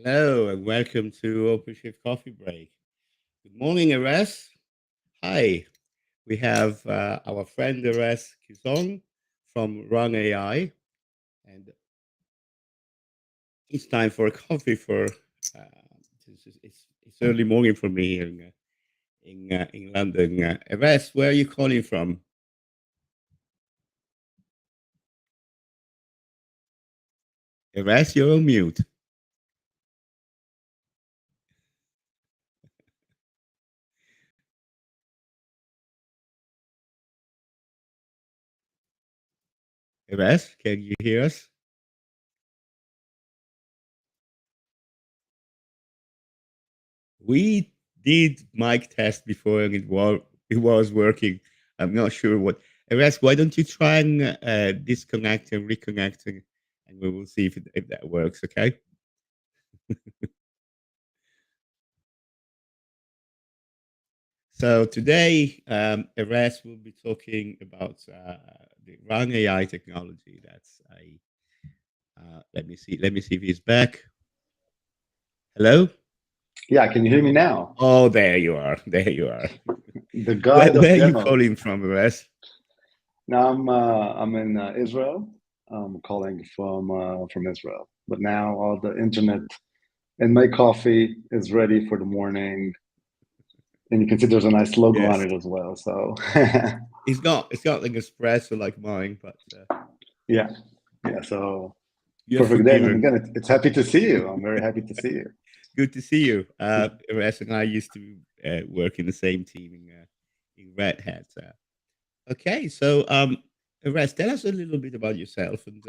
Hello and welcome to Openshift Coffee Break. Good morning, Erez. Hi, we have our friend Erez Kirson from run.ai, and it's time for a coffee. It's early morning for me here in London. Erez, where are you calling from? Erez, you're on mute. Erez, can you hear us? We did mic test before and it was working. I'm not sure what. Erez, why don't you try and disconnect and reconnect, and we will see if that works. Okay. So today, Erez will be talking about the Run AI technology. That's a. Let me see. Let me see if he's back. Hello. Yeah, can you hear me now? Oh, there you are. There you are. The god Where of are you demos. calling from, Erez? Now I'm in Israel. I'm calling from Israel. But now all the internet and my coffee is ready for the morning, and you can see there's a nice logo on Yes. it as well. So It's got like espresso like mine, but yeah, yeah. So you're perfect day. And forgiven. again, it's happy to see you. I'm very happy to see you. Good to see you. Erez and I used to work in the same team in Red Hat. Okay, so Erez, tell us a little bit about yourself and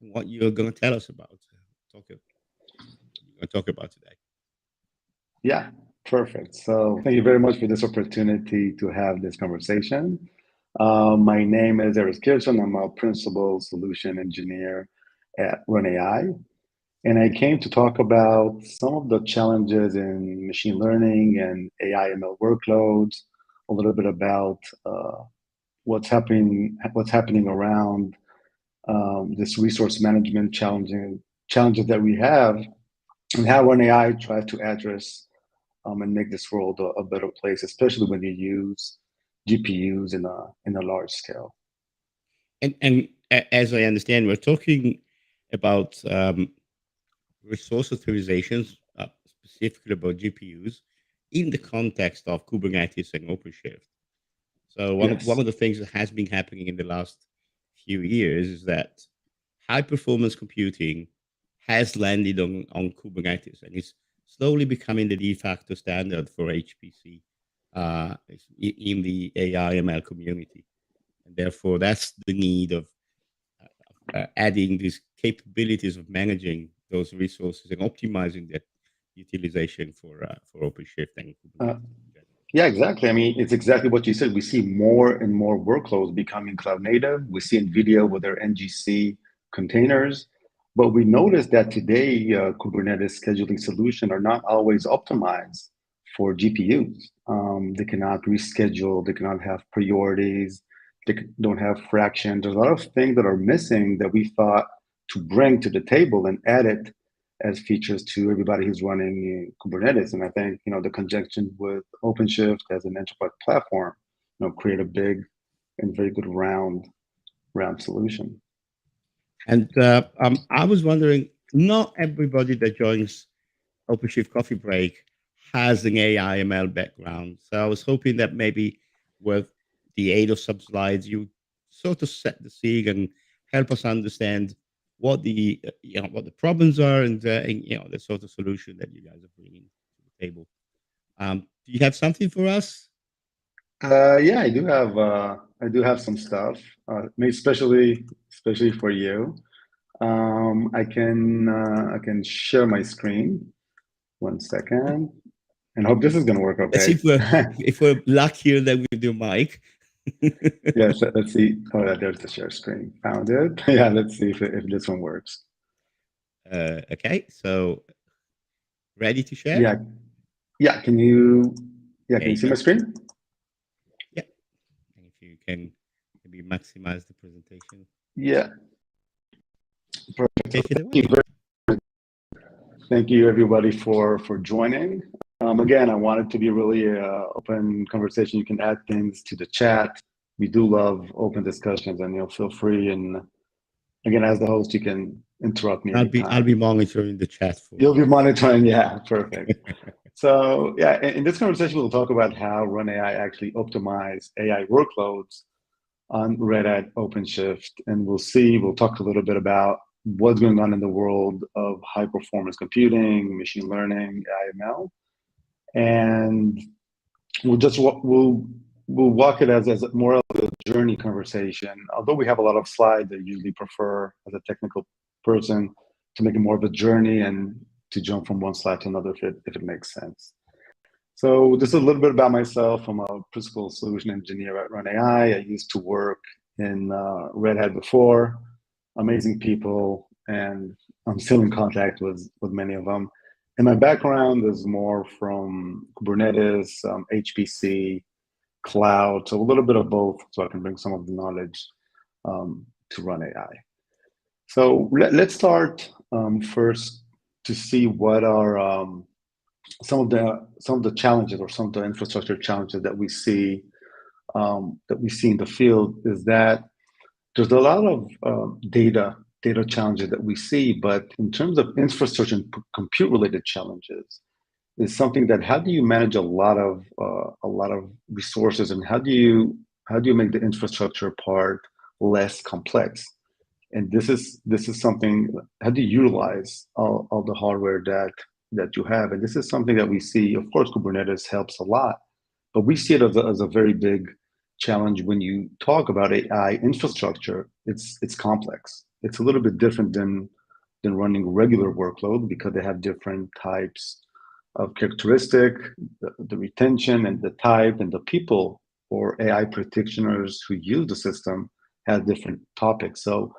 what you're going to tell us about. Talk you're going to talk about today. Yeah, perfect. So thank you very much for this opportunity to have this conversation. My name is Erez Kirson. I'm a principal solution engineer at Run.ai. And I came to talk about some of the challenges in machine learning and AI ML workloads, a little bit about what's happening around this resource management challenges that we have, and how Run.ai tries to address and make this world a better place, especially when you use GPUs in a large scale. And as I understand, we're talking about resource authorizations, specifically about GPUs, in the context of Kubernetes and OpenShift. So one Yes. of the things that has been happening in the last few years is that high performance computing has landed on Kubernetes, and it's slowly becoming the de facto standard for HPC in the AI ML community. And therefore, that's the need of adding these capabilities of managing those resources and optimizing that utilization for OpenShift and Uh, Kubernetes in general. yeah, exactly. I mean, it's exactly what you said. We see more and more workloads becoming cloud native. We see NVIDIA with their NGC containers. But we notice that today, Kubernetes scheduling solutions are not always optimized for GPUs. They cannot reschedule, they cannot have priorities, don't have fractions. There's a lot of things that are missing that we thought to bring to the table and add it as features to everybody who's running Kubernetes. And I think the conjunction with OpenShift as an enterprise platform, create a big and very good round solution. And I was wondering, not everybody that joins OpenShift Coffee Break has an AI ML background. So I was hoping that maybe with the aid of some slides, you sort of set the scene and help us understand what what the problems are and the sort of solution that you guys are bringing to the table. Do you have something for us? Yeah, I do have some stuff, maybe especially for you. I can share my screen. 1 second, and hope this is gonna work Let's see okay. if we're luckier than with your mic. Yes, let's see. Oh, yeah, there's the share screen. Found it. Yeah, let's see if this one works. Okay, so ready to share? Yeah, yeah. Can you? Yeah, There can you you see go. my screen? Yeah, and if you can maybe maximize the presentation. Yeah, perfect. So Take it thank you away. Thank you, everybody, for joining. Again, I want it to be really open conversation. You can add things to the chat. We do love open discussions, and feel free. And again, as the host, you can interrupt me anytime. I'll be monitoring the chat for You'll be monitoring, yeah, perfect. So yeah, in this conversation, we'll talk about how Run.ai actually optimize AI workloads on Red Hat OpenShift, and we'll talk a little bit about what's going on in the world of high performance computing, machine learning, AI/ML, and we'll walk it as more of a journey conversation. Although we have a lot of slides, I usually prefer as a technical person to make it more of a journey and to jump from one slide to another if it makes sense. So this is a little bit about myself. I'm a principal solution engineer at Run.ai. I used to work in Red Hat before. Amazing people, and I'm still in contact with many of them. And my background is more from Kubernetes, HPC, cloud, so a little bit of both, so I can bring some of the knowledge to Run.ai. So let's start first to see what are some of the challenges or some of the infrastructure challenges that we see in the field. Is that there's a lot of data challenges that we see, but in terms of infrastructure and compute related challenges, is something that how do you manage a lot of resources, and how do you make the infrastructure part less complex? And this is something, how do you utilize all the hardware that you have? And this is something that we see. Of course, Kubernetes helps a lot, but we see it as a very big challenge when you talk about AI infrastructure. It's complex. It's a little bit different than running regular workload, because they have different types of characteristic, the retention and the type, and the people or AI practitioners who use the system have different topics. So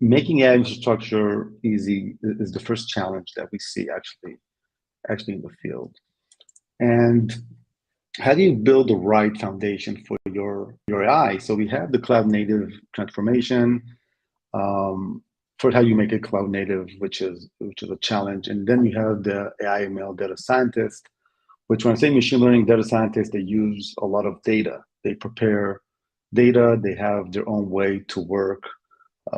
making AI infrastructure easy is the first challenge that we see actually in the field. And how do you build the right foundation for your AI? So we have the cloud native transformation. For how you make it cloud native, which is a challenge. And then you have the AI/ML data scientist, which when I say machine learning data scientists, they use a lot of data. They prepare data. They have their own way to work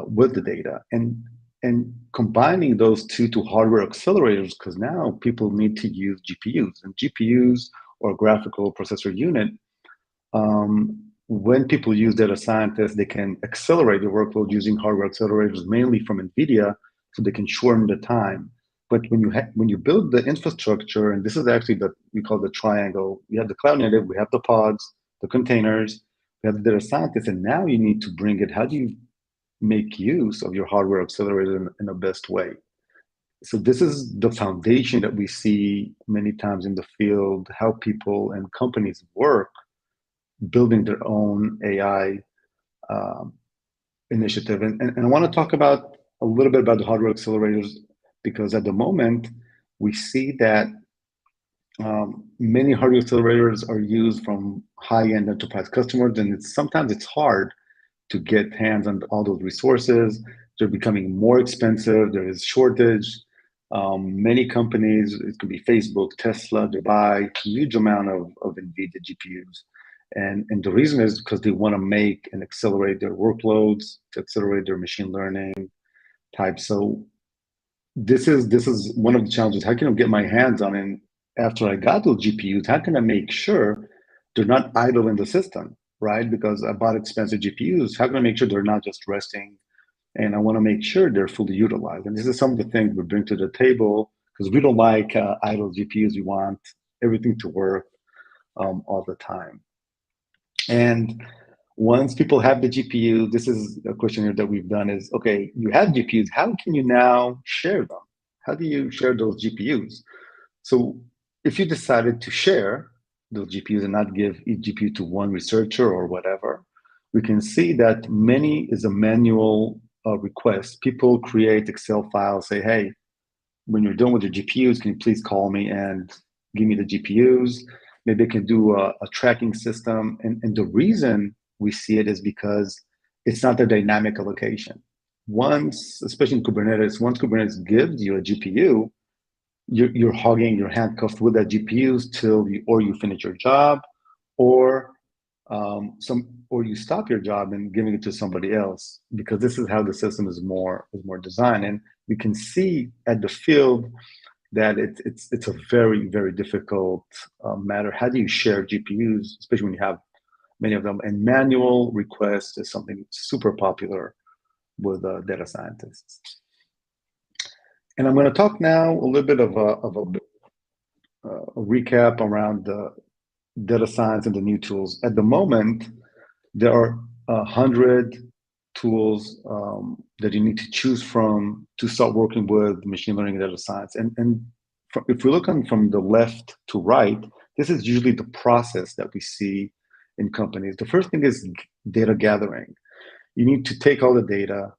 with the data. And combining those two to hardware accelerators, because now people need to use GPUs, and GPUs or graphical processor unit. When people use data scientists, they can accelerate the workload using hardware accelerators, mainly from NVIDIA, so they can shorten the time. But when you build the infrastructure, and this is actually we call the triangle. We have the cloud native, we have the pods, the containers, we have the data scientists, and now you need to bring it. How do you make use of your hardware accelerator in the best way? So this is the foundation that we see many times in the field, how people and companies work, building their own AI initiative. And I want to talk about a little bit about the hardware accelerators, because at the moment we see that many hardware accelerators are used from high-end enterprise customers, and sometimes it's hard to get hands on all those resources. They're becoming more expensive. There is shortage. Many companies, it could be Facebook, Tesla, they buy a huge amount of NVIDIA GPUs. And the reason is because they want to make and accelerate their workloads, to accelerate their machine learning type. So this is one of the challenges. How can I get my hands on it after I got those GPUs? How can I make sure they're not idle in the system, right? Because I bought expensive GPUs. How can I make sure they're not just resting? And I want to make sure they're fully utilized. And this is some of the things we bring to the table, because we don't like idle GPUs. We want everything to work all the time. And once people have the GPU, this is a questionnaire that we've done is, okay, you have GPUs, how can you now share them? How do you share those GPUs? So if you decided to share those GPUs and not give each GPU to one researcher or whatever, we can see that many is a manual request. People create Excel files, say, hey, when you're done with your GPUs, can you please call me and give me the GPUs? Maybe they can do a tracking system. And the reason we see it is because it's not a dynamic allocation. Once, especially in Kubernetes, once Kubernetes gives you a GPU, you're hogging, you're handcuffed with that GPUs till you finish your job, or or you stop your job and giving it to somebody else, because this is how the system is more designed. And we can see at the field that it's a very, very difficult matter. How do you share GPUs, especially when you have many of them? And manual request is something super popular with data scientists. And I'm going to talk now a little bit of a recap around the data science and the new tools. At the moment, there are 100 tools that you need to choose from to start working with machine learning and data science. And if we look from the left to right, this is usually the process that we see in companies. The first thing is data gathering. You need to take all the data.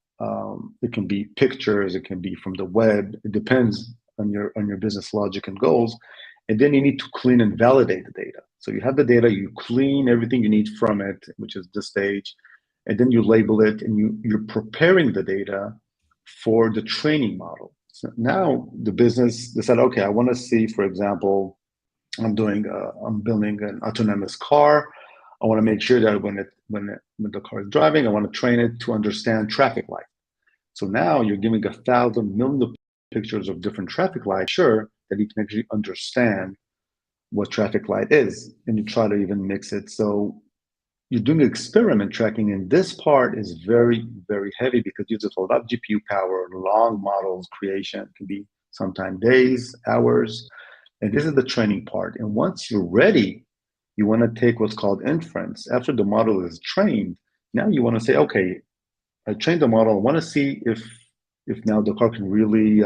It can be pictures, it can be from the web. It depends on your business logic and goals. And then you need to clean and validate the data. So you have the data, you clean everything you need from it, which is the stage, and then you label it, and you're preparing the data for the training model. So now the business decided, okay, I want to see, for example, I'm building an autonomous car. I want to make sure that when the car is driving, I want to train it to understand traffic light. So now you're giving 1,000 million pictures of different traffic lights, sure, that you can actually understand what traffic light is, and you try to even mix it. So you're doing experiment tracking, and this part is very, very heavy because it uses a lot of GPU power, long models creation, can be sometimes days, hours, and this is the training part. And once you're ready, you want to take what's called inference. After the model is trained, now you want to say, okay, I trained the model. I want to see if now the car can really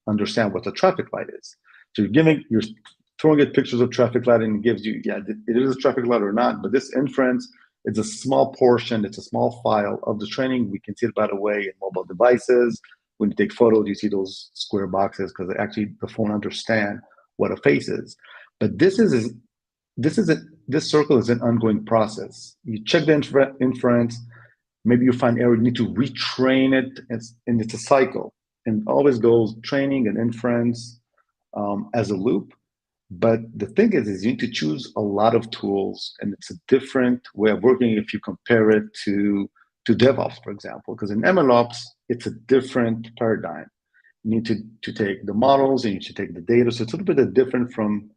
understand what the traffic light is. So you're throwing it pictures of traffic light, and it gives you, yeah, it is a traffic light or not. But this inference, it's a small portion, it's a small file of the training. We can see it, by the way, in mobile devices. When you take photos, you see those square boxes because actually the phone understand what a face is. But this circle is an ongoing process. You check the inference. Maybe you find error, you need to retrain it, and it's a cycle. And it always goes training and inference as a loop. But the thing is you need to choose a lot of tools, and it's a different way of working if you compare it to DevOps, for example, because in MLOps, it's a different paradigm. You need to take the models, and you should take the data. So it's a little bit different from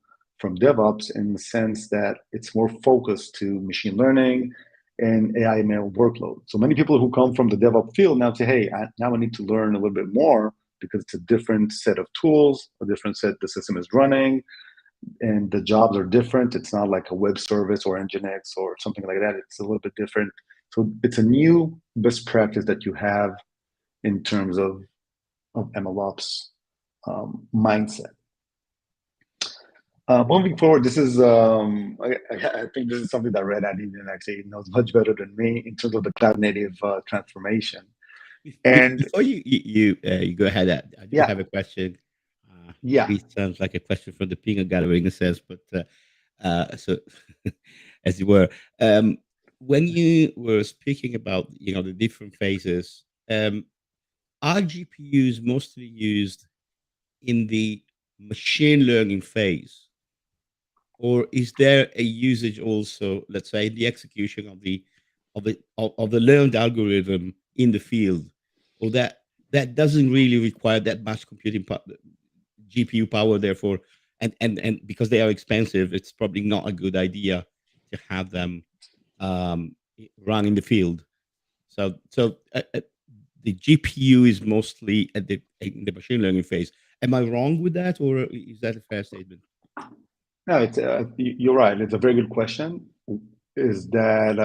DevOps in the sense that it's more focused to machine learning and AI ML workload. So many people who come from the DevOps field now say, hey, now I need to learn a little bit more because it's a different set of tools, a different set the system is running, and the jobs are different. It's not like a web service or Nginx or something like that. It's a little bit different. So it's a new best practice that you have in terms of MLOps mindset. Moving forward, this is I think this is something that Red Hat even actually knows much better than me in terms of the cloud native transformation. And before you go ahead, I do have a question. Maybe it sounds like a question from the peanut gallery in a sense, but so as you were, when you were speaking about the different phases, are GPUs mostly used in the machine learning phase, or is there a usage also, let's say, the execution of the learned algorithm in the field, or that doesn't really require that much computing GPU power, therefore, and because they are expensive, it's probably not a good idea to have them run in the field. So the GPU is mostly in the machine learning phase. Am I wrong with that, or is that a fair statement? No, you're right. It's a very good question. Is that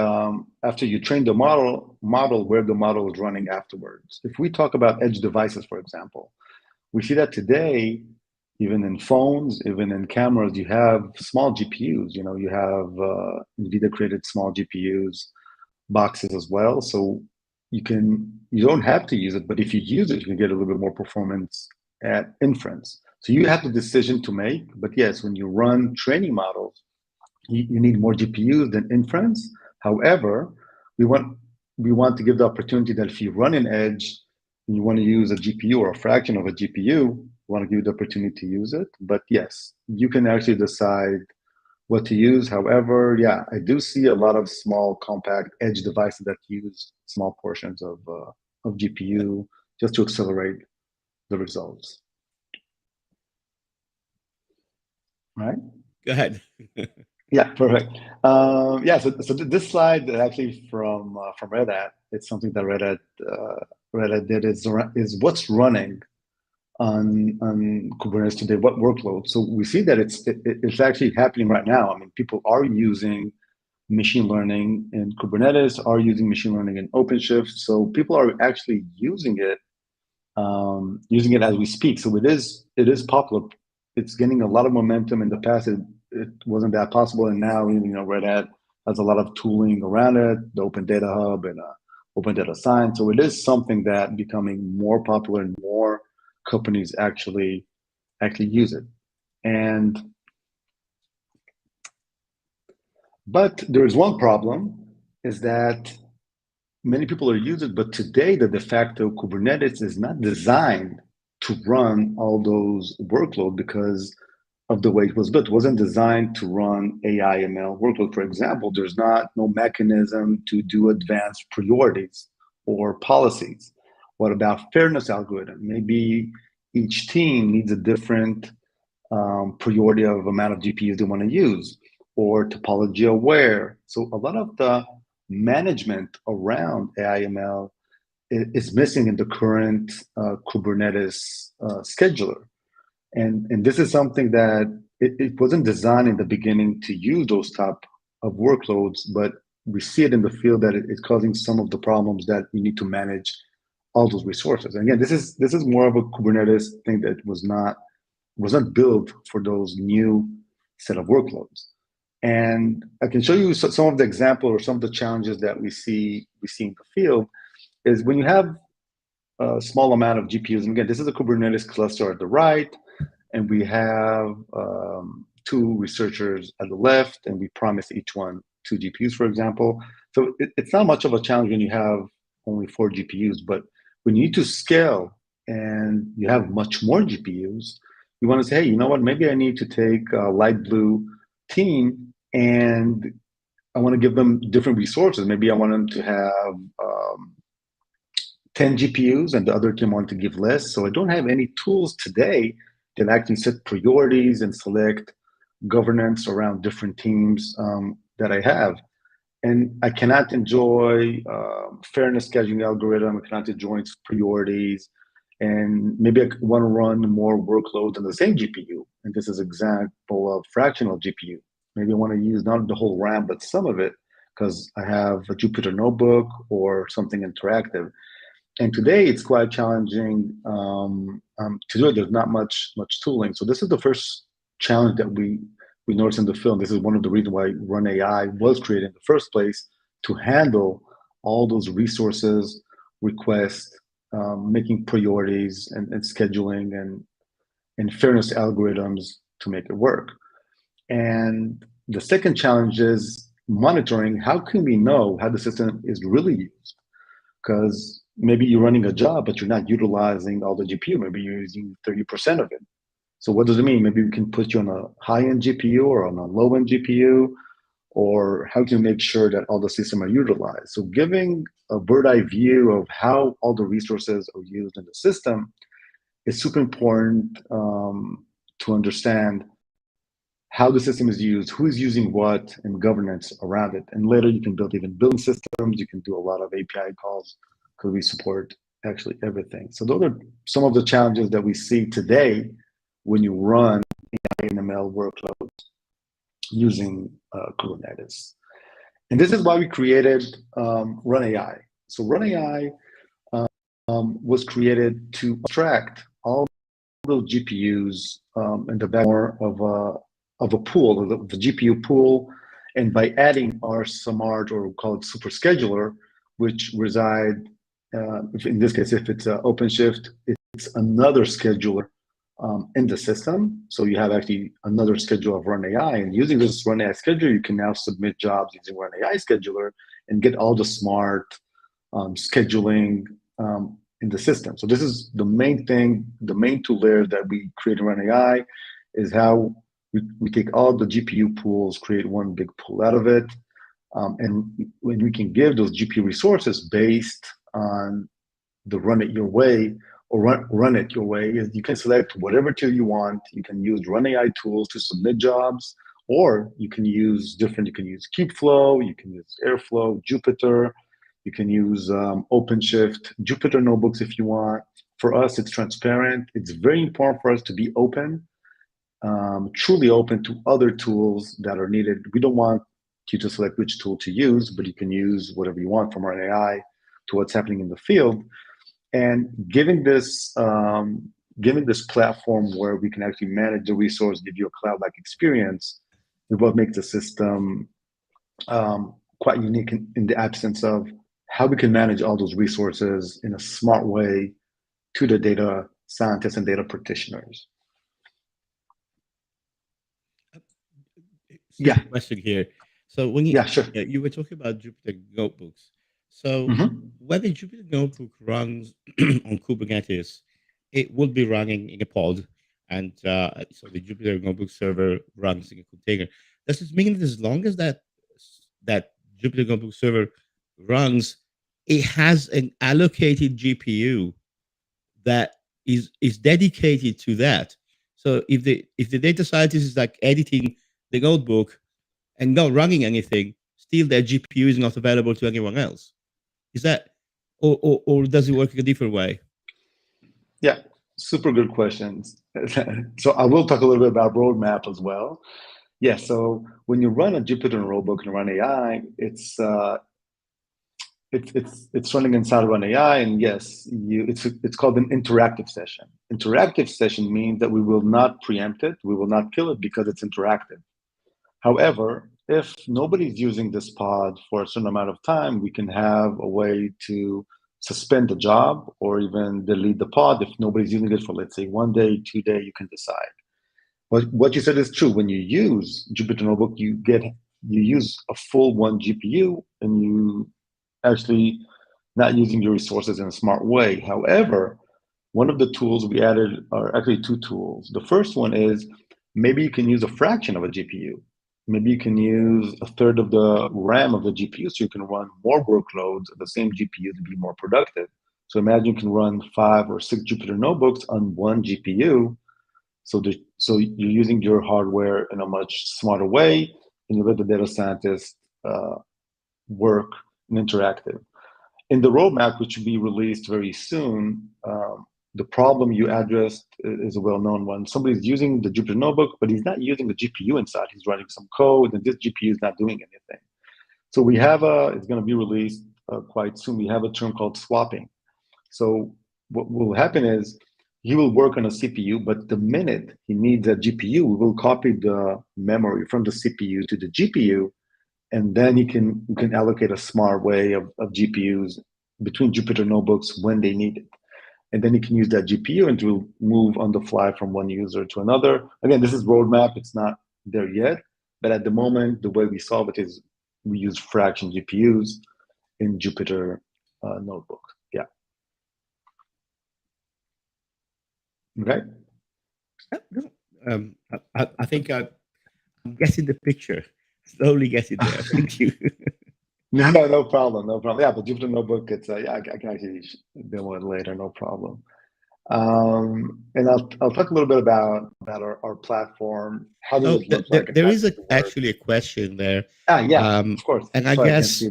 after you train the model, where the model is running afterwards? If we talk about edge devices, for example, we see that today, even in phones, even in cameras, you have small GPUs. You have NVIDIA created small GPUs boxes as well. So you don't have to use it, but if you use it, you can get a little bit more performance at inference. So you have the decision to make. But yes, when you run training models, you need more GPUs than inference. However, we want to give the opportunity that if you run an edge and you want to use a GPU or a fraction of a GPU, want to give you the opportunity to use it. But yes, you can actually decide what to use. However, yeah, I do see a lot of small, compact edge devices that use small portions of GPU just to accelerate the results. Right? Go ahead. Yeah, perfect. Yeah, so this slide actually from Red Hat, it's something that Red Hat did is what's running on Kubernetes today, what workload. So we see that it's actually happening right now. I mean, people are using machine learning in Kubernetes, are using machine learning in OpenShift. So people are actually using it as we speak. So it is popular. It's getting a lot of momentum. In the past, it wasn't that possible, and now Red Hat has a lot of tooling around it, the Open Data Hub and Open Data Science. So it is something that becoming more popular and more companies actually use it. But there's one problem, is that many people are using it, but today the de facto Kubernetes is not designed to run all those workloads because of the way it was built. It wasn't designed to run AI ML workload. For example, there's no mechanism to do advanced priorities or policies. What about fairness algorithm? Maybe each team needs a different priority of amount of GPUs they want to use, or topology aware. So a lot of the management around AI ML is missing in the current Kubernetes scheduler. And this is something that it wasn't designed in the beginning to use those type of workloads, but we see it in the field that it's causing some of the problems that you need to manage all those resources. And again, this is more of a Kubernetes thing that was not built for those new set of workloads. And I can show you some of the example or some of the challenges that we see in the field is when you have a small amount of GPUs. And again, this is a Kubernetes cluster at the right, and we have 2 researchers at the left, and we promise each one 2 GPUs, for example. So it's not much of a challenge when you have only 4 GPUs, but when you need to scale and you have much more GPUs, you want to say, hey, you know what, maybe I need to take a light blue team and I want to give them different resources. Maybe I want them to have 10 GPUs and the other team want to give less. So I don't have any tools today that actually set priorities and select governance around different teams that I have. And I cannot enjoy fairness scheduling algorithm. I cannot enjoy its priorities. And maybe I want to run more workloads on the same GPU. And this is an example of fractional GPU. Maybe I want to use not the whole RAM, but some of it, because I have a Jupyter notebook or something interactive. And today it's quite challenging to do it. There's not much tooling. So this is the first challenge that we noticed in the film. This is one of the reasons why Run.ai was created in the first place, to handle all those resources, requests, making priorities and scheduling and fairness algorithms to make it work. And the second challenge is monitoring. How can we know how the system is really used? Because maybe you're running a job, but you're not utilizing all the GPU. Maybe you're using 30% of it. So what does it mean? Maybe we can put you on a high-end GPU or on a low-end GPU, or how can you make sure that all the systems are utilized? So giving a bird's-eye view of how all the resources are used in the system is super important to understand how the system is used, who is using what, and governance around it. And later you can build even building systems. You can do a lot of API calls because we support actually everything. So those are some of the challenges that we see today when you run AI and ML workloads using Kubernetes. And this is why we created Run.ai. So Run.ai was created to abstract all those GPUs in the back of a pool, of the GPU pool, and by adding our smart, or we'll call it super scheduler, which reside, in this case, if it's OpenShift, it's another scheduler in the system. So you have actually another schedule of Run.ai, and using this Run.ai scheduler, you can now submit jobs using Run.ai scheduler and get all the smart scheduling in the system. So this is the main thing, the main tool layer that we create in Run.ai is how we take all the GPU pools, create one big pool out of it. And when we can give those GPU resources based on the run it your way or run it your way, is you can select whatever tool you want. You can use Run.ai tools to submit jobs, or you can use Kubeflow, you can use Airflow, Jupyter, you can use OpenShift, Jupyter notebooks if you want. For us, it's transparent. It's very important for us to be open, truly open to other tools that are needed. We don't want you to select which tool to use, but you can use whatever you want from Run.ai to what's happening in the field. And giving this platform where we can actually manage the resource, give you a cloud-like experience, is what makes the system quite unique in the absence of how we can manage all those resources in a smart way to the data scientists and data practitioners. Yeah. Question here. So when you were talking about Jupyter notebooks, so when the Jupyter notebook runs on Kubernetes, it will be running in a pod, and so the Jupyter notebook server runs in a container. Does this mean that as long as that Jupyter notebook server runs, it has an allocated GPU that is dedicated to that? So if the data scientist is like editing the notebook and not running anything, still their GPU is not available to anyone else. Is that, or does it work in a different way? Yeah, super good questions. So I will talk a little bit about roadmap as well. Yeah, so when you run a Jupyter notebook and Run.ai, it's running inside Run.ai, and yes, it's called an interactive session. Interactive session means that we will not preempt it, we will not kill it because it's interactive. However, if nobody's using this pod for a certain amount of time, we can have a way to suspend the job or even delete the pod if nobody's using it for, let's say, 1 day, 2 days, you can decide. But what you said is true. When you use Jupyter Notebook, you use a full one GPU, and you actually not using your resources in a smart way. However, one of the tools we added are actually two tools. The first one is maybe you can use a fraction of a GPU. Maybe you can use a third of the RAM of the GPU, so you can run more workloads at the same GPU to be more productive. So imagine you can run 5 or 6 Jupyter notebooks on one GPU. So you're using your hardware in a much smarter way, and you let the data scientist work and interactive. In the roadmap, which will be released very soon, the problem you addressed is a well-known one. Somebody's using the Jupyter Notebook, but he's not using the GPU inside. He's running some code, and this GPU is not doing anything. So we have it's going to be released quite soon. We have a term called swapping. So what will happen is he will work on a CPU, but the minute he needs a GPU, we will copy the memory from the CPU to the GPU, and then you can allocate a smart way of GPUs between Jupyter notebooks when they need it. And then you can use that GPU and it will move on the fly from one user to another. Again, this is roadmap. It's not there yet. But at the moment, the way we solve it is we use fraction GPUs in Jupyter notebook. Yeah. Okay. I think I'm getting the picture. Slowly getting there. Thank you. No problem. Yeah, the Jupyter notebook, it's I can actually demo it later, no problem. And I'll talk a little bit about our platform. How does it look like? There is actually a question there. Yeah, of course. And I guess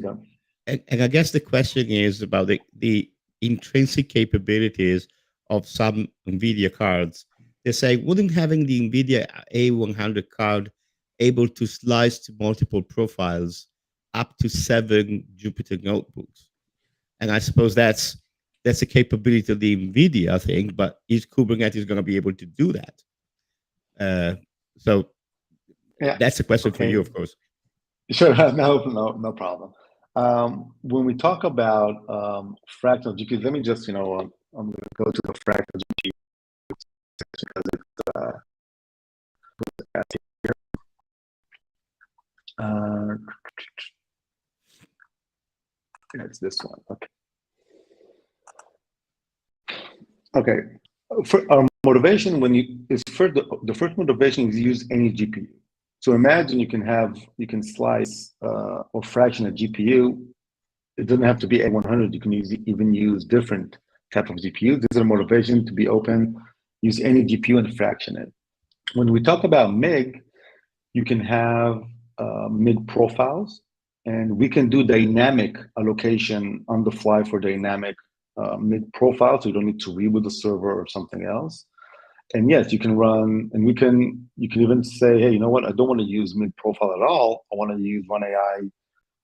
and I guess the question is about the intrinsic capabilities of some NVIDIA cards. They say, wouldn't having the NVIDIA A100 card able to slice to multiple profiles up to 7 Jupyter notebooks? And I suppose that's a capability of the NVIDIA thing, but is Kubernetes going to be able to do that? So yeah, that's a question for you, of course. Sure, no problem. When we talk about fractal GPU, let me just, I'm going to go to the fractal GPU because it's here. It's this one. Okay. Okay, for our motivation the first motivation is use any GPU. So imagine you can slice or fraction a GPU. It doesn't have to be A100. You can even use different type of GPUs. This is a motivation to be open. Use any GPU and fraction it. When we talk about MIG, you can have MIG profiles, and we can do dynamic allocation on the fly for dynamic MIG profiles. So you don't need to reboot the server or something else. And yes, you can run, and you can even say, hey, you know what? I don't want to use MIG profile at all. I want to use run.ai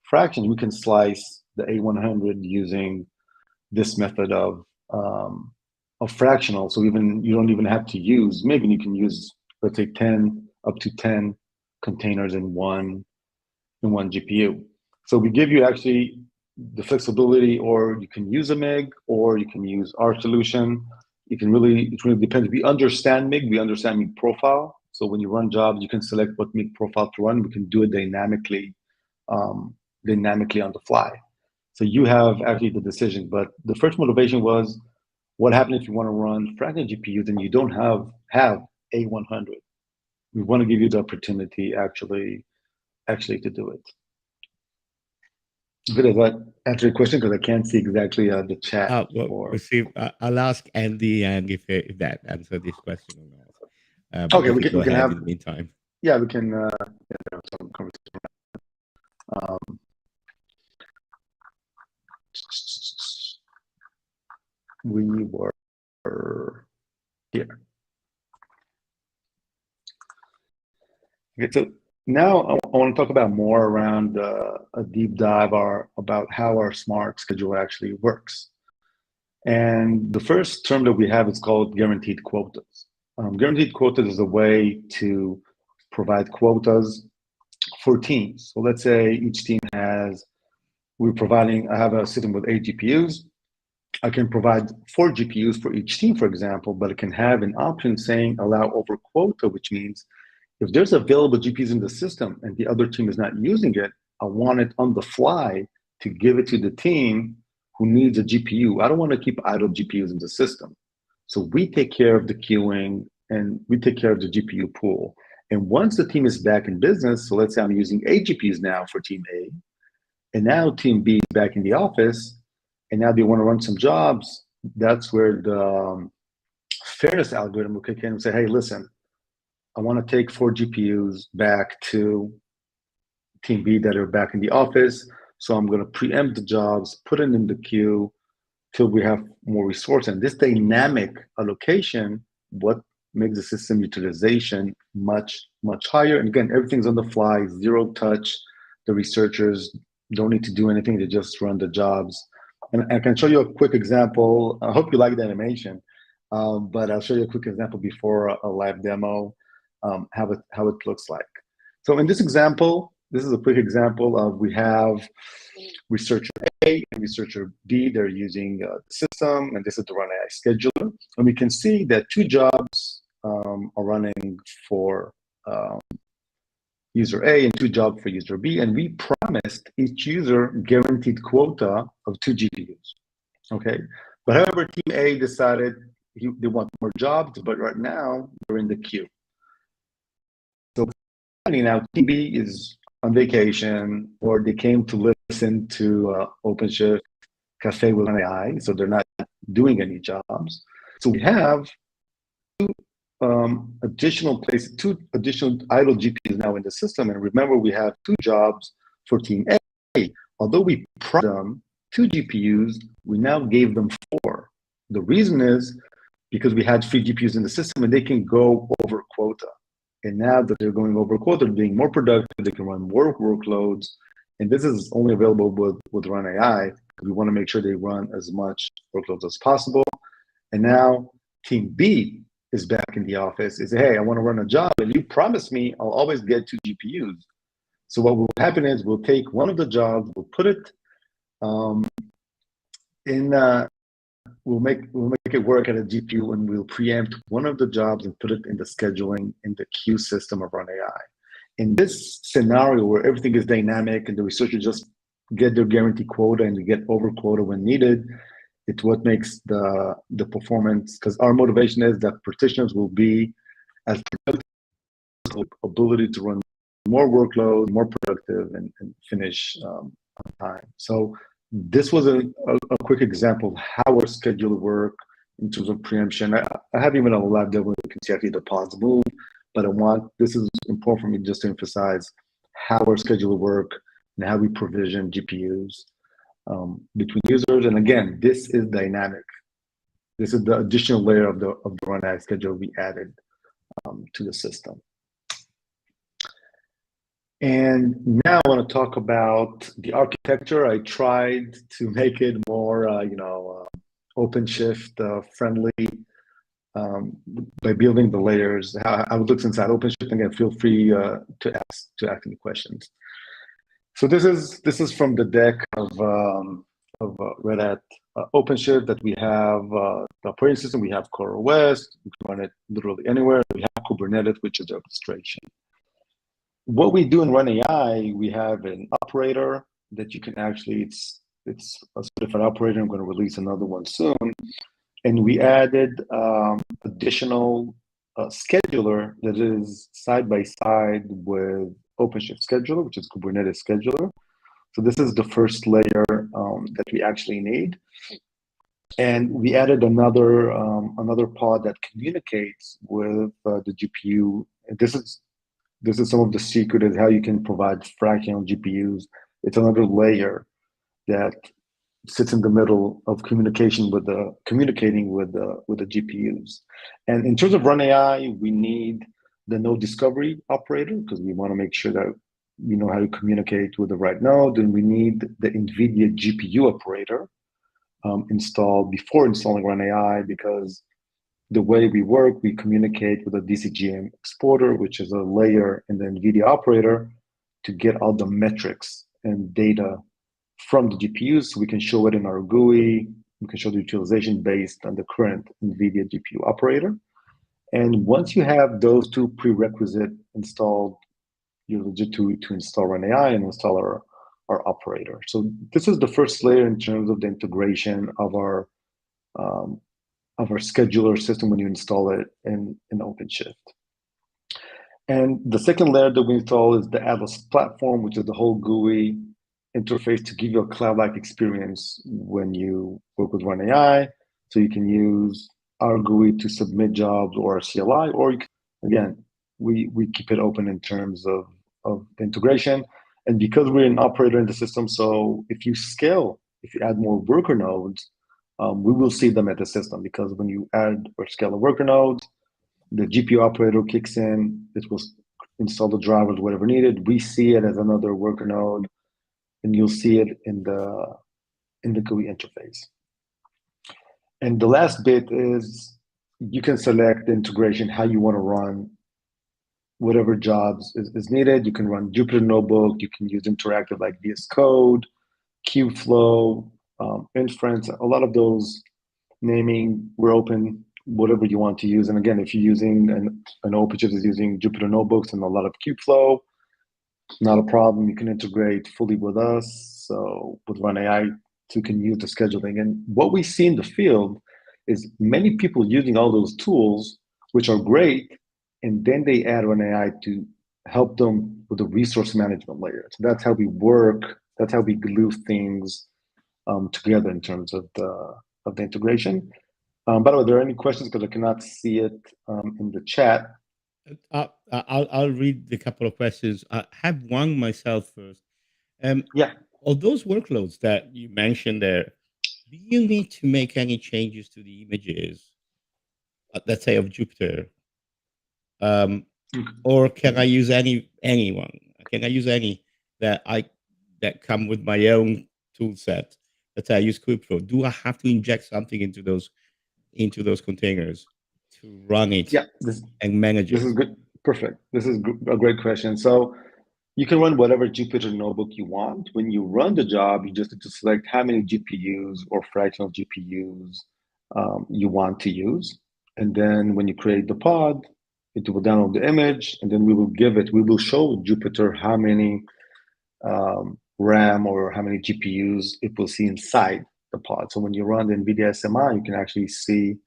fraction. We can slice the A100 using this method of fractional. So you don't even have to use MIG, and you can use, let's say, up to 10 containers in one GPU. So we give you actually the flexibility, or you can use a MIG, or you can use our solution. It really depends. We understand MIG, we understand MIG profile. So when you run jobs, you can select what MIG profile to run. We can do it dynamically on the fly. So you have actually the decision. But the first motivation was, what happens if you want to run fractional GPUs and you don't have A100? We want to give you the opportunity actually to do it. Does that answer your question? Because I can't see exactly the chat. We'll see. I'll ask Andy and if that answered this question or not. Okay, we can ahead have. In the meantime. Yeah, we can. Some conversation. We were here. Okay, so now I want to talk about more around a deep dive about how our smart scheduler actually works. And the first term that we have is called guaranteed quotas. Guaranteed quotas is a way to provide quotas for teams. So let's say each team I have a system with 8 GPUs. I can provide 4 GPUs for each team, for example, but it can have an option saying allow over quota, which means if there's available GPUs in the system and the other team is not using it, I want it on the fly to give it to the team who needs a GPU. I don't want to keep idle GPUs in the system. So we take care of the queuing and we take care of the GPU pool. And once the team is back in business, so let's say I'm using 8 GPUs now for team A, and now team B is back in the office, and now they want to run some jobs, that's where the fairness algorithm will kick in and say, hey, listen, I want to take 4 GPUs back to team B that are back in the office. So I'm going to preempt the jobs, put it in the queue till we have more resource. And this dynamic allocation, what makes the system utilization much, much higher. And again, everything's on the fly, zero touch. The researchers don't need to do anything. They just run the jobs. And I can show you a quick example. I hope you like the animation, but I'll show you a quick example before a live demo, how it looks like. So in this example, this is a quick example of we have researcher A and researcher B. They're using the system, and this is the run.ai scheduler. And we can see that 2 jobs are running for user A and 2 jobs for user B. And we promised each user guaranteed quota of 2 GPUs. Okay, but however, team A decided they want more jobs, but right now they're in the queue. So now team B is on vacation, or they came to listen to Openshift Cafe with AI, so they're not doing any jobs. So we have 2 additional places, 2 additional idle GPUs now in the system. And remember, we have 2 jobs for team A. Although we promised them 2 GPUs, we now gave them 4. The reason is because we had 3 GPUs in the system and they can go over quota. And now that they're going over quota, they're being more productive, they can run more workloads. And this is only available with run.ai. We want to make sure they run as much workloads as possible. And now team B is back in the office, is, hey, I want to run a job, and you promised me I'll always get 2 GPUs. So what will happen is we'll take one of the jobs, we'll put it we'll make it work at a GPU, and we'll preempt one of the jobs and put it in the scheduling in the queue system of run.ai. In this scenario where everything is dynamic and the researchers just get their guaranteed quota and they get over quota when needed, It's what makes the performance, because our motivation is that practitioners will be as productive, ability to run more workload, more productive, and finish on time. So this was a quick example of how our scheduler work in terms of preemption. I have even a lab demo where you can see actually the pods move, but this is important for me just to emphasize how our scheduler work and how we provision GPUs between users. And again, this is dynamic. This is the additional layer of the Rundai schedule we added to the system. And now I want to talk about the architecture. I tried to make it more, OpenShift friendly by building the layers. I would look inside OpenShift. Again, feel free to ask any questions. So this is from the deck of Red Hat OpenShift that we have the operating system. We have CoreOS. We can run it literally anywhere. We have Kubernetes, which is the orchestration. What we do in run.ai, we have an operator that you can actually, it's a certified operator. I'm going to release another one soon. And we added additional scheduler that is side by side with OpenShift scheduler, which is Kubernetes scheduler. So this is the first layer that we actually need. And we added another pod that communicates with the GPU. And this is some of the secret is how you can provide fractional GPUs. It's another layer that sits in the middle of communicating with the GPUs. And in terms of run.ai, we need the node discovery operator because we want to make sure that we know how to communicate with the right node. And we need the NVIDIA GPU operator installed before installing run.ai, because the way we work, we communicate with a DCGM exporter, which is a layer in the NVIDIA operator, to get all the metrics and data from the GPUs, so we can show it in our GUI. We can show the utilization based on the current NVIDIA GPU operator. And once you have those two prerequisites installed, you're legit to install run.ai and install our operator. So this is the first layer in terms of the integration of our scheduler system when you install it in OpenShift. And the second layer that we install is the Atlas platform, which is the whole GUI interface to give you a cloud-like experience when you work with run.ai. So you can use our GUI to submit jobs or our CLI, or you can, again, we keep it open in terms of the integration. And because we're an operator in the system, so if you add more worker nodes, we will see them at the system, because when you add or scale a worker node, the GPU operator kicks in, it will install the drivers, whatever needed. We see it as another worker node, and you'll see it in the GUI interface. And the last bit is you can select the integration, how you want to run whatever jobs is needed. You can run Jupyter Notebook, you can use interactive like VS Code, Kubeflow, inference, a lot of those naming, we're open, whatever you want to use. And again, if you're using an OpenShift is using Jupyter Notebooks and a lot of Kubeflow, not a problem. You can integrate fully with us. So with run.ai, you can use the scheduling. And what we see in the field is many people using all those tools, which are great, and then they add run.ai to help them with the resource management layer. So that's how we work. That's how we glue things together in terms of the integration. By the way, are there any questions? Because I cannot see it in the chat. I'll read a couple of questions. I have one myself first. Yeah. All those workloads that you mentioned there, do you need to make any changes to the images, let's say of Jupyter? Or can I use anyone? Can I use any that come with my own tool set? Let's say I use Kubeflow. Do I have to inject something into those containers to run it and manage it? This is good. Perfect. This is a great question. So you can run whatever Jupyter Notebook you want. When you run the job, you just need to select how many GPUs or fractional GPUs you want to use. And then when you create the pod, it will download the image, and then we will show Jupyter how many RAM or how many GPUs it will see inside the pod. So when you run the NVIDIA SMI, you can actually see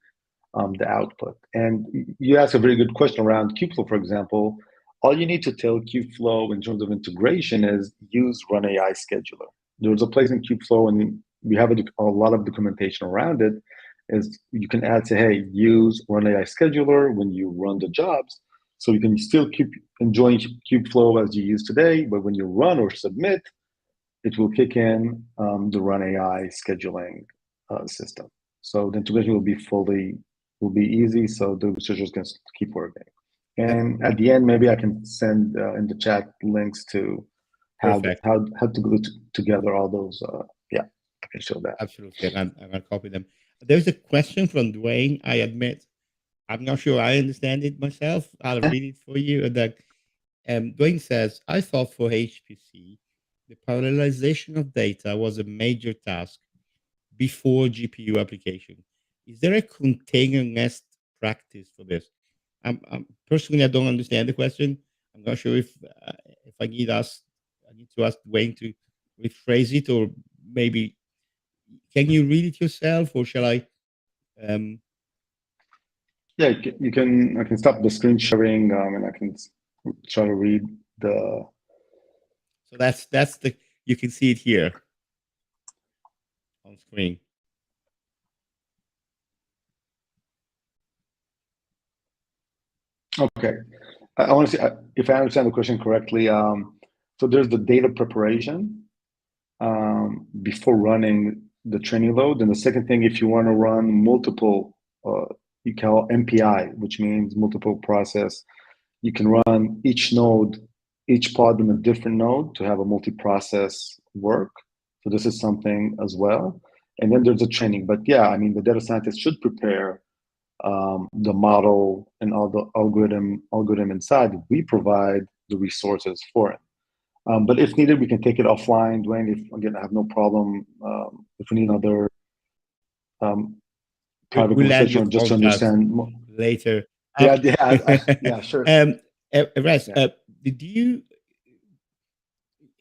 the output. And you asked a very good question around Kubeflow, for example. All you need to tell Kubeflow in terms of integration is use run.ai scheduler. There's a place in Kubeflow, and we have a lot of documentation around it, is you can add, say, hey, use run.ai scheduler when you run the jobs. So you can still keep enjoying Kubeflow as you use today, but when you run or submit, it will kick in the run.ai scheduling system. So the integration will be easy, so the researchers can keep working. And at the end, maybe I can send in the chat links to how to glue together all those. Yeah, I can show that. Absolutely, I'm gonna copy them. There's a question from Dwayne. I admit, I'm not sure I understand it myself. I'll read it for you. That Dwayne says, I thought for HPC, the parallelization of data was a major task before GPU application. Is there a container nest practice for this? Personally, I don't understand the question. I'm not sure if I need to ask Dwayne to rephrase it, or maybe can you read it yourself, or shall I? Yeah, you can. I can stop the screen sharing, and I can try to read the. So that's the. You can see it here on screen. Okay, I want to see if I understand the question correctly. So there's the data preparation before running the training load, and the second thing, if you want to run multiple, you call MPI, which means multiple process. You can run each node, each pod in a different node to have a multi-process work. So this is something as well. And then there's a training. But yeah, I mean, the data scientist should prepare the model and all the algorithm inside. We provide the resources for it. But if needed, we can take it offline. Dwayne, if again, I have no problem. If we need another private conversation, just to understand more. Later. Yeah, sure. Erez, did you?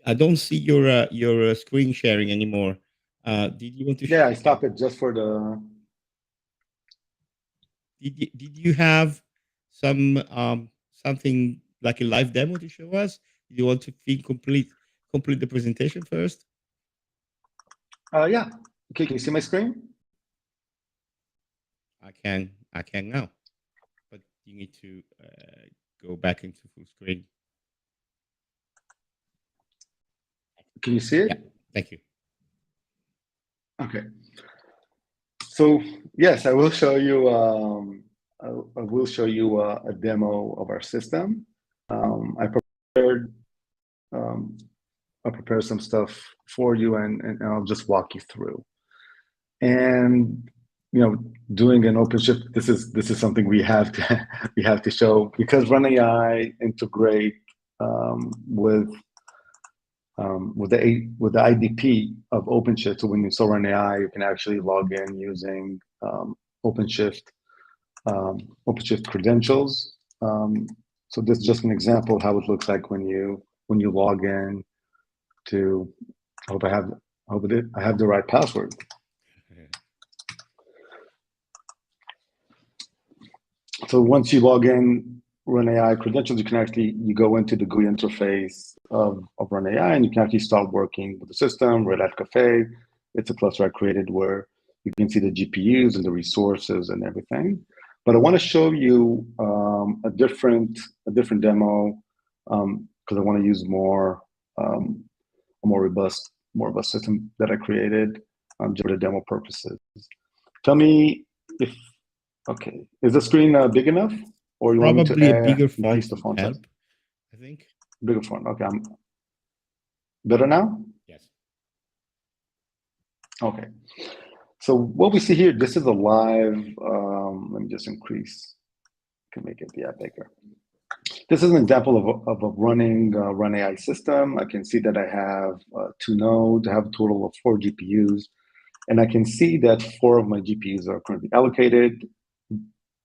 I don't see your screen sharing anymore. Did you want to? Yeah, I stopped it just for the. Did you have some something like a live demo to show us? Do you want to complete the presentation first? Yeah. Okay, can you see my screen? I can now, but you need to go back into full screen. Can you see it? Yeah, thank you. Okay. So yes, I will show you. I will show you a demo of our system. I prepared some stuff for you, and I'll just walk you through. And doing an OpenShift, this is something we have to show, because run.ai integrate with the IDP of OpenShift. So when you saw run.ai, you can actually log in using OpenShift credentials. So this is just an example of how it looks like when you log in to. I hope I have the right password. So once you log in run.ai credentials, you go into the GUI interface of run.ai, and you can actually start working with the system. Red Hat Cafe, it's a cluster I created where you can see the GPUs and the resources and everything. But I want to show you a different demo because I want to use a more robust system that I created just for the demo purposes. Tell me if. Okay, is the screen big enough, or you probably want me to a bigger font the font help, size? I think. Bigger font. Okay, I'm better now. Yes. Okay. So what we see here, this is a live. Let me just increase. Can make it bigger. This is an example of a running run.ai system. I can see that I have 2 nodes. I have a total of 4 GPUs, and I can see that 4 of my GPUs are currently allocated.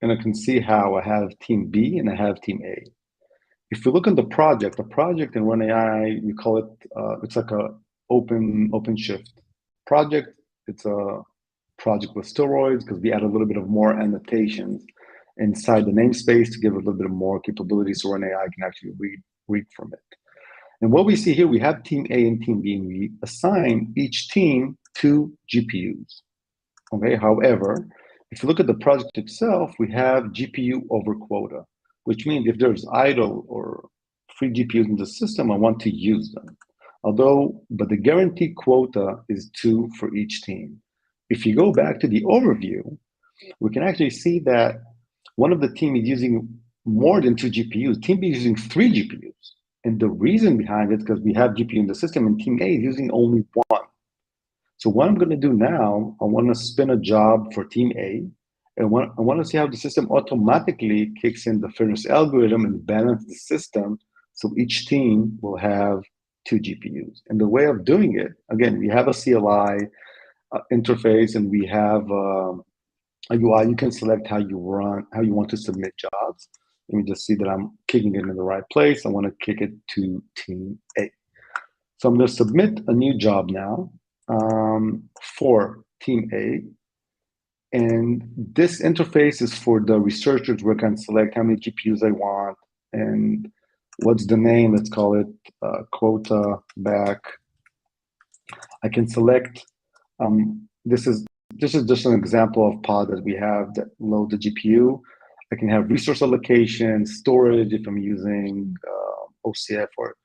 And I can see how I have team B and I have team A. If you look at the project in run.ai, you call it, it's like a OpenShift project, it's a project with steroids because we add a little bit of more annotations inside the namespace to give it a little bit more capabilities so Run.ai can actually read from it. And what we see here, we have team A and team B, and we assign each team 2 GPUs. Okay, however, if you look at the project itself, we have GPU over quota, which means if there's idle or free GPUs in the system, I want to use them. But the guaranteed quota is 2 for each team. If you go back to the overview, we can actually see that one of the team is using more than 2 GPUs. Team B is using 3 GPUs. And the reason behind it is because we have GPU in the system and team A is using only 1. So what I'm going to do now, I want to spin a job for team A, and I want to see how the system automatically kicks in the fairness algorithm and balance the system so each team will have 2 GPUs. And the way of doing it, again, we have a CLI interface and we have a UI. You can select how you want to submit jobs. Let me just see that I'm kicking it in the right place. I want to kick it to team A. So I'm going to submit a new job now for team A. And this interface is for the researchers where I can select how many GPUs I want and what's the name. Let's call it quota back. I can select, this is just an example of pod that we have that load the GPU. I can have resource allocation, storage if I'm using OCF or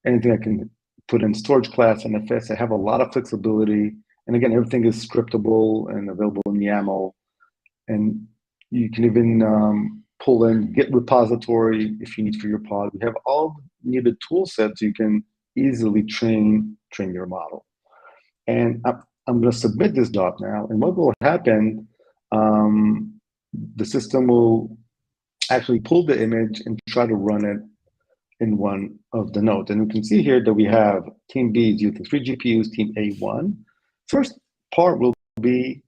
anything I can put in storage class, NFS. I have a lot of flexibility. And again, everything is scriptable and available in YAML. And you can even pull in Git repository if you need for your pod. We have all needed tool sets so you can easily train your model. And I'm going to submit this job now. And what will happen, the system will actually pull the image and try to run it in one of the nodes. And we can see here that we have team B is using 3 GPUs, team A1. First part will be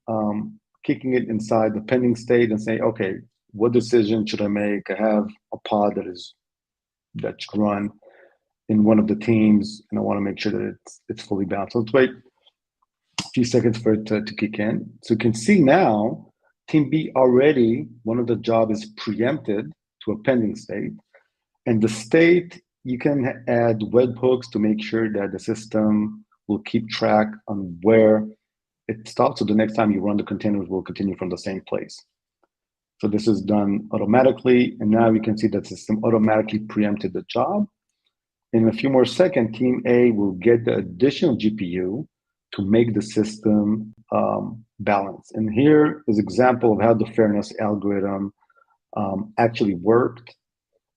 kicking it inside the pending state and saying, okay, what decision should I make? I have a pod that should run in one of the teams, and I want to make sure that it's fully balanced. So let's wait a few seconds for it to kick in. So you can see now, team B already, one of the job is preempted to a pending state. And the state, you can add webhooks to make sure that the system will keep track on where it stops. So the next time you run the containers will continue from the same place. So this is done automatically. And now you can see that the system automatically preempted the job. In a few more seconds, team A will get the additional GPU to make the system balance. And here is an example of how the fairness algorithm actually worked.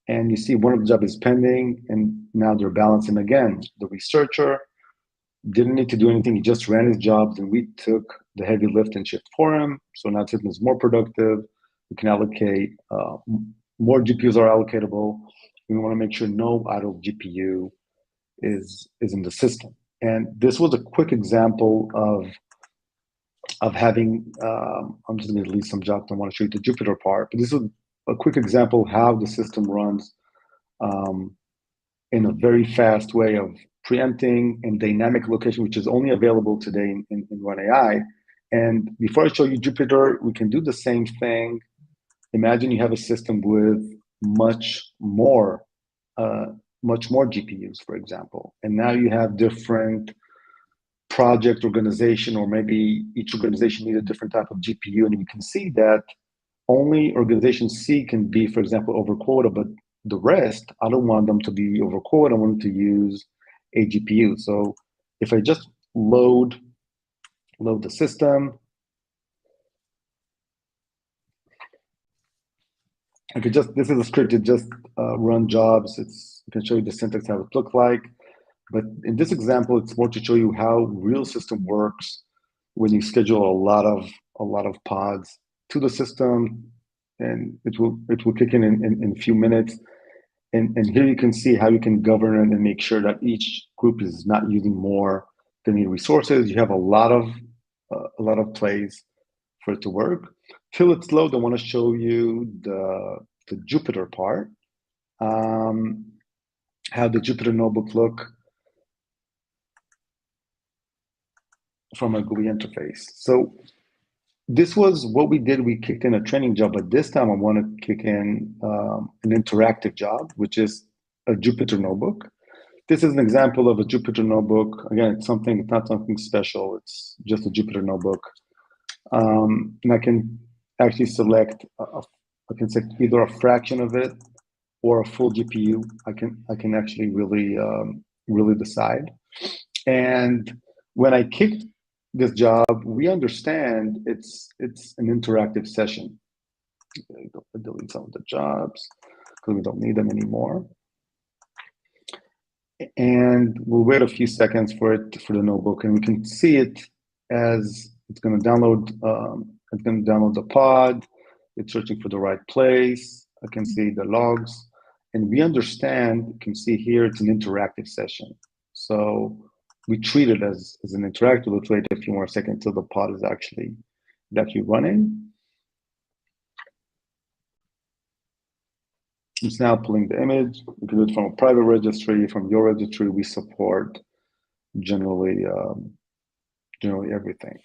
And you see one of the jobs is pending, and now they're balancing again. The researcher didn't need to do anything. He just ran his jobs, and we took the heavy lift and shift for him. So now the system is more productive. We can allocate, more GPUs are allocatable. We want to make sure no idle GPU is in the system. And this was a quick example of having, I'm just going to delete some jobs. I want to show you the Jupyter part, but this is a quick example of how the system runs in a very fast way of preempting and dynamic location, which is only available today in Run.ai. And before I show you Jupyter, we can do the same thing. Imagine you have a system with much more GPUs, for example, and now you have different project organization, or maybe each organization needs a different type of GPU, and you can see that only organization C can be, for example, over quota, but the rest, I don't want them to be over quota. I want them to use a GPU. So if I just load the system, I could just, this is a script to just run jobs. I can show you the syntax, how it looks like. But in this example, it's more to show you how real system works when you schedule a lot of pods to the system, and it will kick in a few minutes. And here you can see how you can govern it and make sure that each group is not using more than the resources. You have a lot of plays for it to work. Till it's load, I want to show you the Jupyter part, how the Jupyter notebook look. from a GUI interface. So this was what we did. We kicked in a training job, but this time I want to kick in an interactive job, which is a Jupyter notebook. This is an example of a Jupyter notebook. Again, it's not something special. It's just a Jupyter notebook. And I can actually select, I can select either a fraction of it or a full GPU. I can actually really decide. And when I kicked this job, we understand it's an interactive session. Delete some of the jobs because we don't need them anymore. And we'll wait a few seconds for the notebook, and we can see it as it's going to download. It's going to download the pod. It's searching for the right place. I can see the logs, and we understand. You can see here it's an interactive session. So we treat it as an interactive. Let's wait a few more seconds until the pod is actually running. It's now pulling the image. You can do it from a private registry, from your registry. We support generally everything.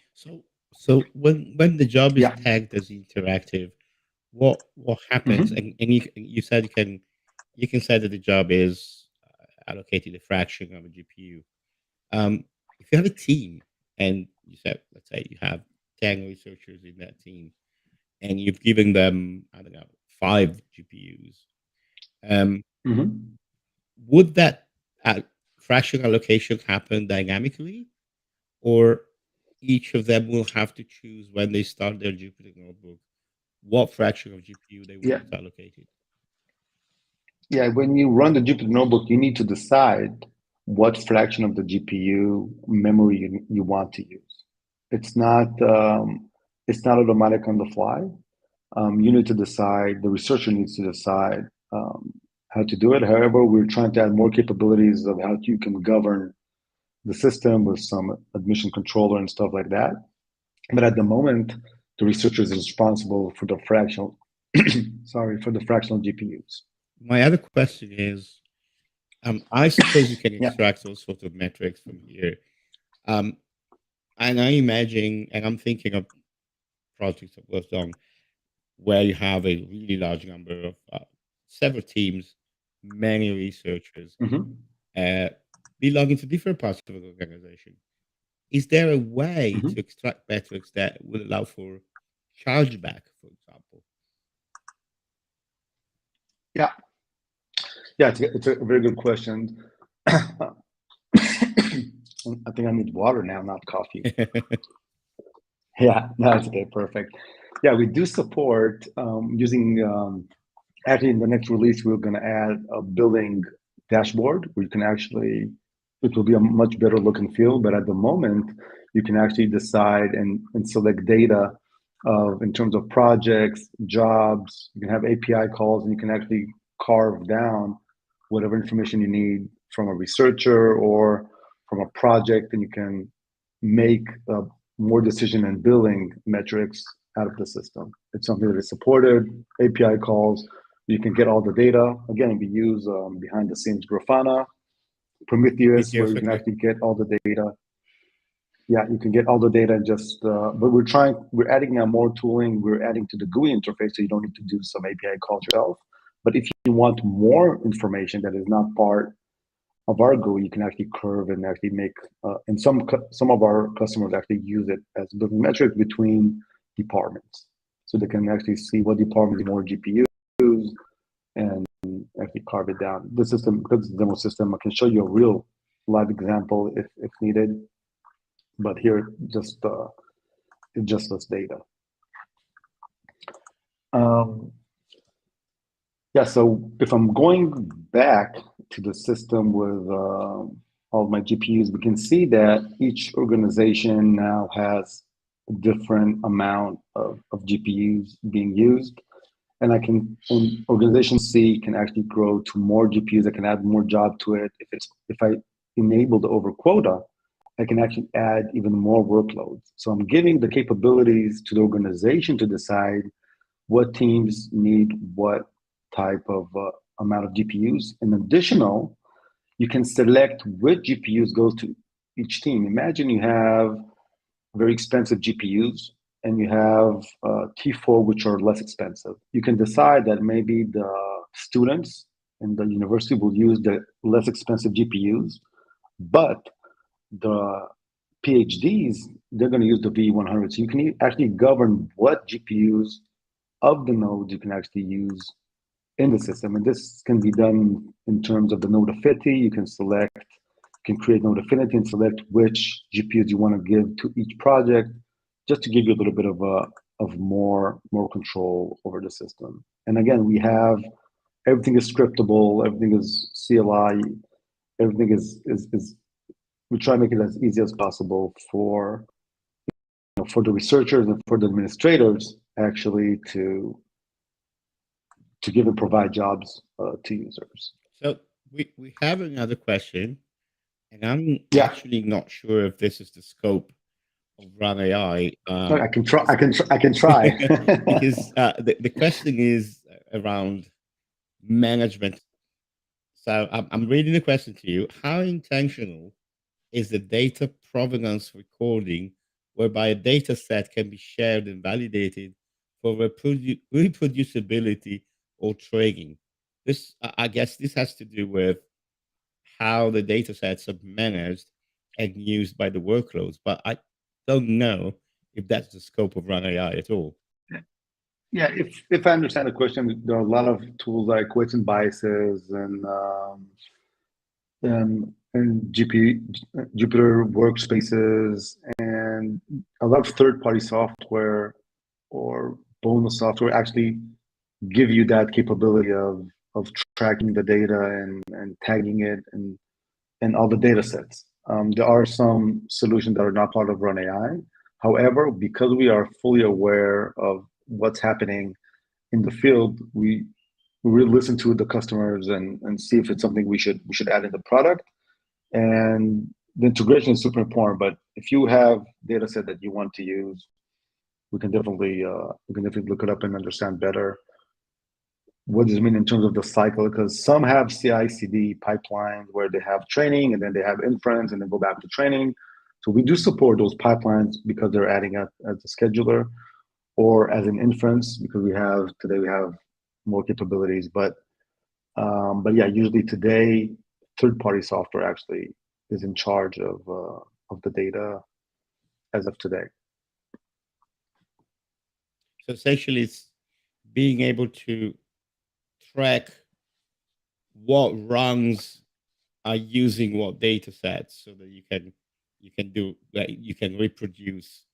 So when the job is tagged as interactive, what happens? And you said you can say that the job is allocated a fraction of a GPU. If you have a team and you said, let's say you have 10 researchers in that team, and you've given them, I don't know, 5 GPUs. Would that fraction allocation happen dynamically, or each of them will have to choose when they start their Jupyter notebook what fraction of GPU they want allocated? Yeah, when you run the Jupyter notebook, you need to decide what fraction of the GPU memory you want to use. It's not automatic on the fly. You need to decide. The researcher needs to decide how to do it. However, we're trying to add more capabilities of how you can govern the system with some admission controller and stuff like that. But at the moment, the researcher is responsible for the fractional, fractional GPUs. My other question is, I suppose you can extract all sorts of metrics from here. And I imagine, and I'm thinking of projects that worked on where you have a really large number of several teams, many researchers, belonging to different parts of the organization. Is there a way to extract metrics that would allow for chargeback, for example? Yeah, it's a very good question. I think I need water now, not coffee. Yeah, that's okay, perfect. Yeah, we do support using. Actually, in the next release, we're going to add a billing dashboard where you can actually. It will be a much better look and feel. But at the moment, you can actually decide and select data in terms of projects, jobs. You can have API calls, and you can actually carve down whatever information you need from a researcher or from a project, and you can make more decision and billing metrics out of the system. It's something that is supported, API calls. You can get all the data. Again, we use behind the scenes Grafana, Prometheus, where you can actually get all the data. Yeah, you can get all the data and just, but we're adding now more tooling. We're adding to the GUI interface, so you don't need to do some API calls yourself. But if you want more information that is not part of our GUI, you can actually curve and actually make, and some of our customers actually use it as building metrics between departments. So they can actually see what department is more GPUs and actually carve it down. The system, because it's a demo system, I can show you a real live example if needed. But here, it just lists data. Yeah, so if I'm going back to the system with all of my GPUs, we can see that each organization now has a different amount of GPUs being used. And organization C can actually grow to more GPUs. I can add more job to it. If I enable the over quota, I can actually add even more workloads. So I'm giving the capabilities to the organization to decide what teams need what type of amount of GPUs. And additional, you can select which GPUs goes to each team. Imagine you have very expensive GPUs, and you have T4, which are less expensive. You can decide that maybe the students in the university will use the less expensive GPUs, but the PhDs, they're going to use the V100. So you can actually govern what GPUs of the nodes you can actually use in the system. And this can be done in terms of the node affinity. You can create node affinity and select which GPUs you want to give to each project, just to give you a little bit of more control over the system. And again, we have everything is scriptable, everything is CLI, everything is we try to make it as easy as possible for the researchers and for the administrators actually to give and provide jobs to users. So we have another question, and I'm Yeah. actually not sure if this is the scope of Run.ai. I can try. Because the question is around management. So I'm reading the question to you. How intentional is the data provenance recording, whereby a data set can be shared and validated for reproducibility or tracking? This, I guess, this has to do with how the data sets are managed and used by the workloads, but I don't know if that's the scope of Run.ai at all. Yeah, if I understand the question, there are a lot of tools like weights and biases and Jupyter workspaces and a lot of third-party software or bonus software actually give you that capability of tracking the data and tagging it and all the data sets. There are some solutions that are not part of Run.ai. However, because we are fully aware of what's happening in the field, we really listen to the customers and see if it's something we should add in the product. And the integration is super important. But if you have data set that you want to use, we can definitely look it up and understand better what does it mean in terms of the cycle, because some have CI/CD pipelines where they have training and then they have inference and then go back to training. So we do support those pipelines because they're adding up as a scheduler or as an inference, because today we have more capabilities. But yeah, usually today third-party software actually is in charge of the data as of today. So essentially, it's being able to track what runs are using what data sets, so that you can reproduce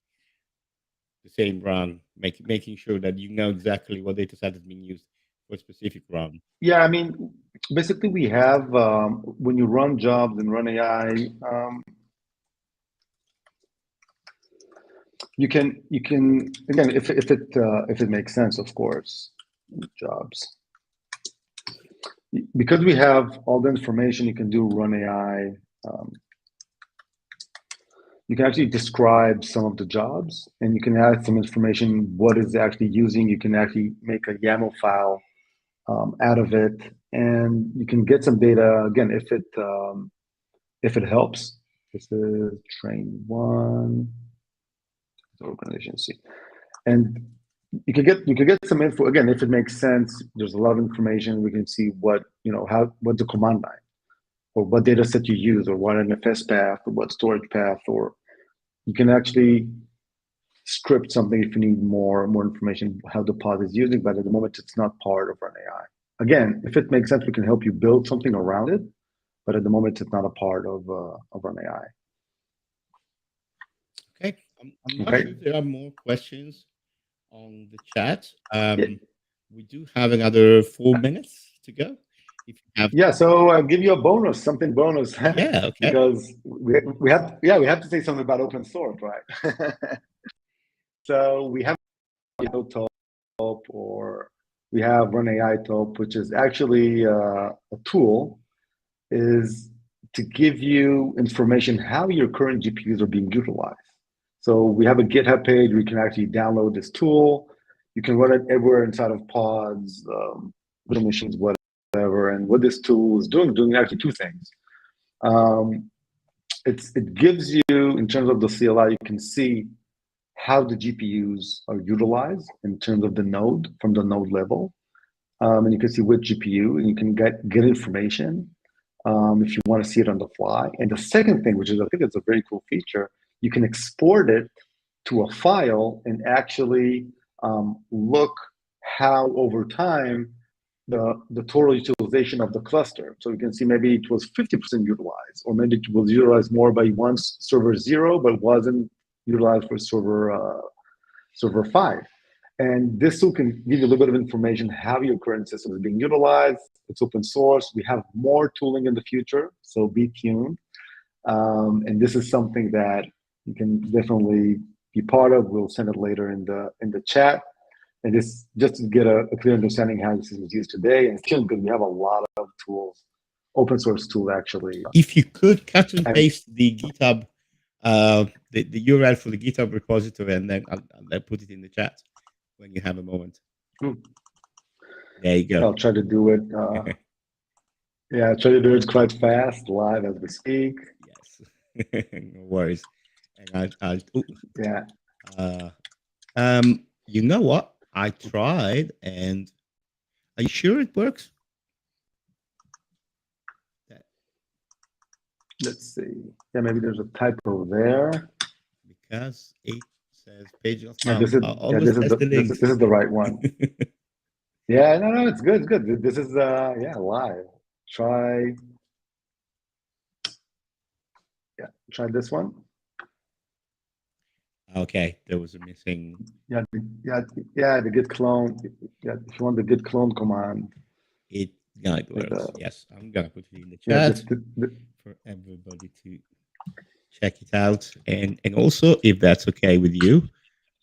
the same run, making sure that you know exactly what data set is being used for a specific run. Yeah, I mean, basically we have when you run jobs in Run.ai, you can again, if it makes sense, of course, jobs. Because we have all the information, you can do Run.ai. You can actually describe some of the jobs, and you can add some information, what is actually using. You can actually make a YAML file out of it, and you can get some data. Again, if it helps. This is train one, organization C, and you can get some info. Again, if it makes sense, there's a lot of information. We can see what the command line, or what data set you use, or what NFS path, or what storage path, or you can actually script something if you need more information how the pod is using. But at the moment, it's not part of Run.ai. Again, if it makes sense, we can help you build something around it. But at the moment, it's not a part of Run.ai. Okay, I'm not sure if there are more questions on the chat. We do have another 4 minutes to go. If you have, yeah, so I'll give you a bonus. Yeah, okay. Because we have to say something about open source, right? So we have Top, or we have Run.ai Top, which is actually a tool is to give you information how your current GPUs are being utilized. So we have a GitHub page where you can actually download this tool. You can run it everywhere inside of pods, virtual machines, whatever. And what this tool is doing actually two things. It gives you down in terms of the CLI, you can see how the GPUs are utilized in terms of the node from the node level. And you can see which GPU, and you can get information if you want to see it on the fly. And the second thing, which is I think it's a very cool feature, you can export it to a file and actually look how over time the total utilization of the cluster. So you can see maybe it was 50% utilized, or maybe it was utilized more by one server 0, but wasn't utilized for server 5. And this tool can give you a little bit of information how your current system is being utilized. It's open source. We have more tooling in the future, so be tuned. And this is something that you can definitely be part of. We'll send it later in the chat. And this just to get a clear understanding how this is used today. And it's because we have a lot of tools, open source tool actually. If you could cut and paste the GitHub, the URL for the GitHub repository, and then I'll put it in the chat when you have a moment. There you go. I'll try to do it. Yeah, I'll try to do it quite fast, live as we speak. Yes, no worries. And yeah. You know what? I tried, and are you sure it works? Let's see. Yeah, maybe there's a typo there. Because it says page of this is the right one. Yeah, no, it's good. It's good. This is live. Try this one. Okay, there was a missing. Yeah, the git clone. Yeah, if you want the git clone command, it works. Yes, I'm gonna put it in the chat for everybody to check it out. And also, if that's okay with you,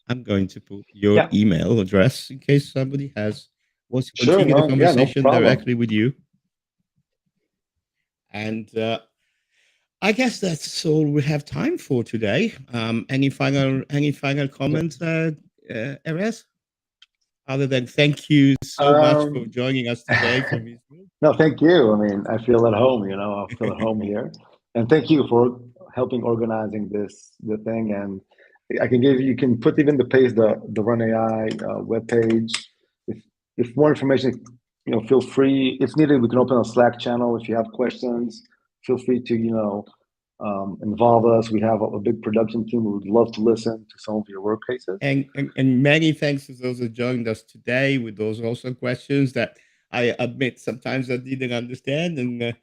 I'm going to put your email address in case somebody wants to continue the conversation directly with you. And I guess that's all we have time for today. Any final comments, Erez? Other than thank you so much for joining us today from Israel. No, thank you. I mean, I feel at home. I feel at home here, and thank you for helping organizing the thing. And you can put even the Run.ai webpage. If more information, feel free. If needed, we can open a Slack channel. If you have questions, feel free to involve us. We have a big production team. We would love to listen to some of your work cases. And many thanks to those who joined us today with those also questions that I admit sometimes I didn't understand. And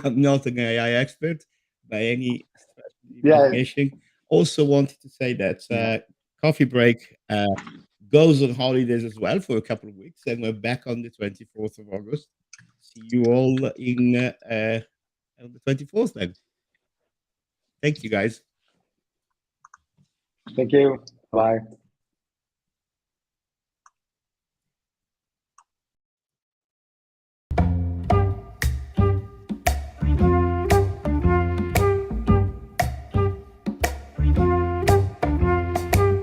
I'm not an AI expert by any imagination. Also wanted to say that Coffee Break goes on holidays as well for a couple of weeks, and we're back on the 24th of August. See you all on the 24th then. Thank you, guys. Thank you. Bye.